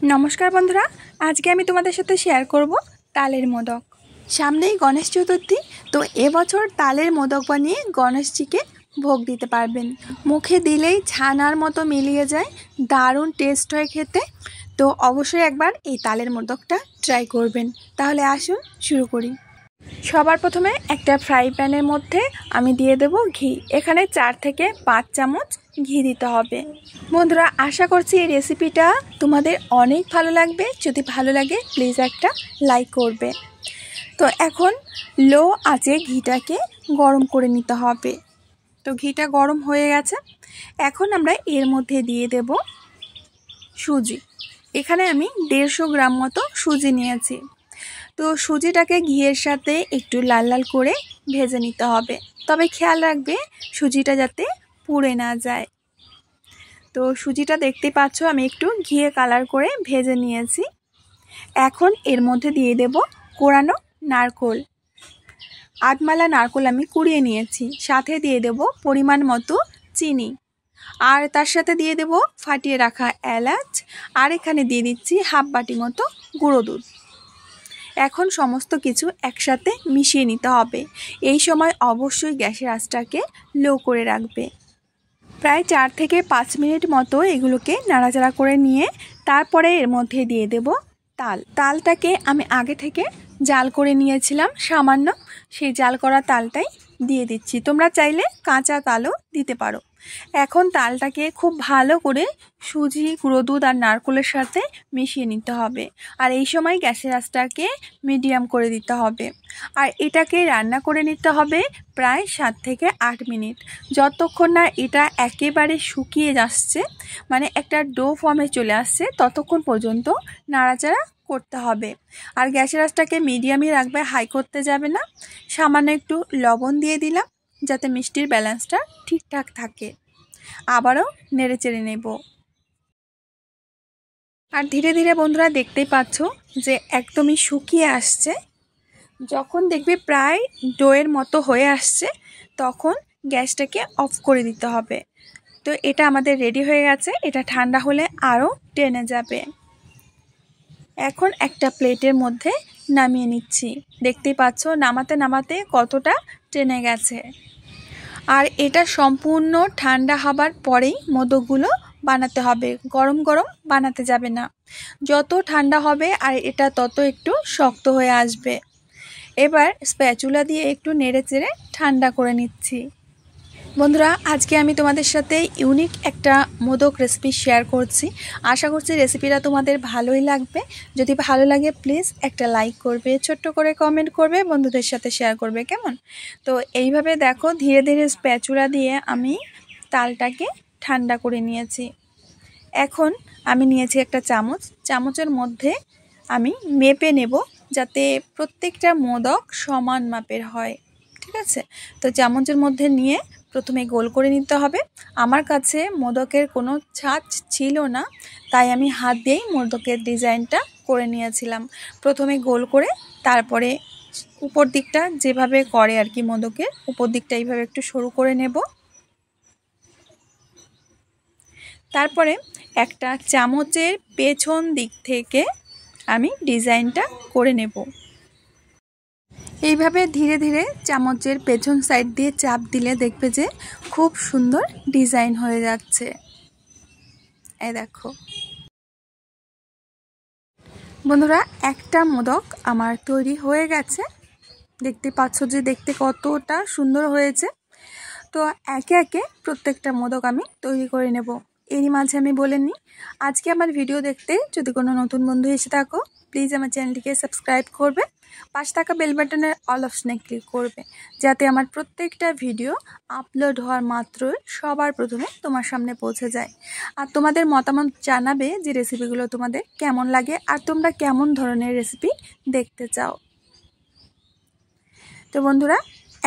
नमस्कार बंधुरा आज के आमी तुम्हादेर साथे शेयर करब तालेर मोदक। सामनेई गणेश चतुर्थी, तो এবছর तालेर मोदक बानिये गणेश जी के भोग दिते पारबेन। मुखे दिलेई छानार मतो मिलिए जाए, दारुण टेस्ट हय खेते। तो अवश्यई एकबार एई तालेर मोदकटा ट्राई करबेन। ताहले आसुन शुरू करी। सबार प्रथमे एकटा फ्राई पैनेर मध्य आमी दिए देब घी। एखाने 4 থেকে 5 चामच घी दिते होबे। बंधुरा आशा करछि এই রেসিপিটা তোমাদের অনেক ভালো লাগবে। যদি ভালো লাগে প্লিজ একটা লাইক করবে। তো এখন লো আঁচে ঘিটাকে গরম করে নিতে হবে। তো ঘিটা গরম হয়ে গেছে। এখন আমরা এর মধ্যে দিয়ে দেব সুজি। এখানে আমি 150 গ্রাম মতো সুজি নিয়েছি। তো সুজিটাকে ঘিয়ের সাথে একটু লাল লাল করে ভেজে নিতে হবে। তবে খেয়াল রাখবে সুজিটা যাতে পুড়ে না যায়। তো সুজিটা দেখতে পাচ্ছ আমি একটু ঘিয়ে কালার করে ভেজে নিয়েছি। এখন এর মধ্যে দিয়ে দেব কোরানো নারকেল। আধমালা নারকেল আমি কুড়িয়ে নিয়েছি। সাথে দিয়ে দেব পরিমাণ মতো চিনি, আর তার সাথে দিয়ে দেব ফাটিয়ে রাখা এলাচ, আর এখানে দিয়ে দিচ্ছি হাফ বাটি মতো গুঁড়ো দুধ। এখন সমস্ত কিছু একসাথে মিশিয়ে নিতে হবে। এই সময় অবশ্যই গ্যাসের আঁচটাকে লো করে রাখবে। প্রায় 4 থেকে 5 মিনিট মতো এগুলোকে নাড়াচাড়া করে নিয়ে তারপরে এর মধ্যে দিয়ে দেব তাল। তালটাকে আমি আগে থেকে জাল করে নিয়েছিলাম সামান্য, সেই জাল করা তালটাই দিয়ে দিচ্ছি। তোমরা চাইলে কাঁচা তালও দিতে পারো। এখন তালটাকে খুব ভালো করে সুজি, গুঁড়ো দুধ আর নারকেলের সাথে মিশিয়ে নিতে হবে। আর এই সময় গ্যাসের আঁচটাকে মিডিয়াম করে দিতে হবে। আর এটাকে রান্না করে নিতে হবে প্রায় 7 থেকে 8 মিনিট, যতক্ষণ না এটা একেবারে শুকিয়ে যাচ্ছে, মানে একটা ডো ফর্মে চলে আসছে, ততক্ষণ পর্যন্ত নাড়াচাড়া করতে হবে। আর গ্যাসের আঁচটাকে মিডিয়ামই রাখবে, হাই করতে যাবে না। সামান্য একটু লবণ দিয়ে দিলাম যাতে মিষ্টির ব্যালেন্সটা ঠিকঠাক থাকে। আবারও নেড়ে চেড়ে নেব। আর ধীরে ধীরে বন্ধুরা দেখতেই পাচ্ছ যে একদমই শুকিয়ে আসছে। যখন দেখবে প্রায় ডোয়ের মতো হয়ে আসছে তখন গ্যাসটাকে অফ করে দিতে হবে। তো এটা আমাদের রেডি হয়ে গেছে। এটা ঠান্ডা হলে আরও টেনে যাবে। এখন একটা প্লেটের মধ্যে নামিয়ে নিচ্ছি। দেখতেই পাচ্ছ নামাতে নামাতে কতটা টেনে গেছে। আর এটা সম্পূর্ণ ঠান্ডা হবার পরেই মোদকগুলো বানাতে হবে, গরম গরম বানাতে যাবে না। যত ঠান্ডা হবে আর এটা তত একটু শক্ত হয়ে আসবে। এবার স্প্যাচুলা দিয়ে একটু নেড়ে চেড়ে ঠান্ডা করে নিচ্ছি। বন্ধুরা আজকে আমি তোমাদের সাথে ইউনিক একটা মোদক রেসিপি শেয়ার করছি। আশা করছি রেসিপিটা তোমাদের ভালোই লাগবে। যদি ভালো লাগে প্লিজ একটা লাইক করবে, ছোট্ট করে কমেন্ট করবে, বন্ধুদের সাথে শেয়ার করবে, কেমন? তো এইভাবে দেখো ধীরে ধীরে স্প্যাচুলা দিয়ে আমি তালটাকে ঠান্ডা করে নিয়েছি। এখন আমি নিয়েছি একটা চামচ। চামচের মধ্যে আমি মেপে নেব যাতে প্রত্যেকটা মোদক সমান মাপের হয়, ঠিক আছে? তো চামচের মধ্যে নিয়ে প্রথমে গোল করে নিতে হবে। আমার কাছে মোদকের কোনো ছাঁচ ছিল না, তাই আমি হাত দিয়েই মোদকের ডিজাইনটা করে নিয়েছিলাম। প্রথমে গোল করে তারপরে উপর দিকটা যেভাবে করে আর কি, মোদকের উপর দিকটা এইভাবে একটু সরু করে নেব। তারপরে একটা চামচের পেছন দিক থেকে আমি ডিজাইনটা করে নেব। এইভাবে ধীরে ধীরে চামচের পেছন সাইড দিয়ে চাপ দিলে দেখবে যে খুব সুন্দর ডিজাইন হয়ে যাচ্ছে। এই দেখো বন্ধুরা একটা মোদক আমার তৈরি হয়ে গেছে। দেখতে পাচ্ছ যে দেখতে কতটা সুন্দর হয়েছে। তো একে একে প্রত্যেকটা মোদক আমি তৈরি করে নেব। এরই মাঝে আমি বলে নিই, আজকে আমার ভিডিও দেখতে যদি কোনো নতুন বন্ধু এসে থাকো প্লিজ আমার চ্যানেলটিকে সাবস্ক্রাইব করবে, পাশে থাকা বেল বাটনের অল অপশনে ক্লিক করবে, যাতে আমার প্রত্যেকটা ভিডিও আপলোড হওয়ার মাত্রই সবার প্রথমে তোমার সামনে পৌঁছে যায়। আর তোমাদের মতামত জানাবে যে রেসিপিগুলো তোমাদের কেমন লাগে আর তোমরা কেমন ধরনের রেসিপি দেখতে চাও। তো বন্ধুরা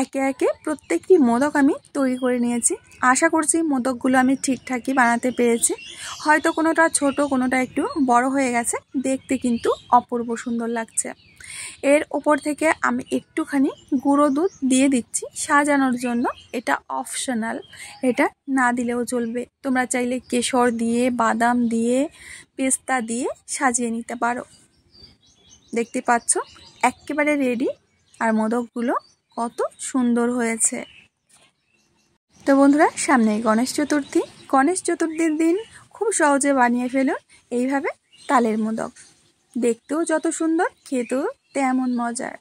একে একে প্রত্যেকটি মোদক আমি তৈরি করে নিয়েছি। আশা করছি মোদকগুলো আমি ঠিকঠাকই বানাতে পেরেছি। হয়তো কোনোটা ছোট, কোনোটা একটু বড় হয়ে গেছে, দেখতে কিন্তু অপূর্ব সুন্দর লাগছে। এর ওপর থেকে আমি একটুখানি গুঁড়ো দুধ দিয়ে দিচ্ছি সাজানোর জন্য। এটা অপশনাল, এটা না দিলেও চলবে। তোমরা চাইলে কেশর দিয়ে, বাদাম দিয়ে, পেস্তা দিয়ে সাজিয়ে নিতে পারো। দেখতে পাচ্ছ একেবারে রেডি। আর মোদকগুলো কত সুন্দর হয়েছে। তো বন্ধুরা, সামনেই গণেশ চতুর্থী। গণেশ চতুর্থীর দিন খুব সহজে বানিয়ে ফেলুন এইভাবে তালের মোদক। দেখতেও যত সুন্দর, খেতেও তেমন মজার।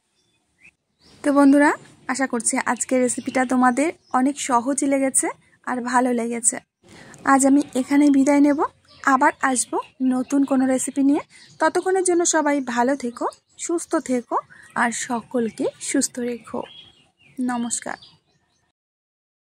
তো বন্ধুরা, আশা করছি আজকের রেসিপিটা তোমাদের অনেক সহজই লেগেছে আর ভালো লেগেছে। আজ আমি এখানেই বিদায় নেব, আবার আসব নতুন কোনো রেসিপি নিয়ে। ততক্ষণের জন্য সবাই ভালো থেকো, সুস্থ থেকো আর সকলকে সুস্থ রেখো। নমস্কার।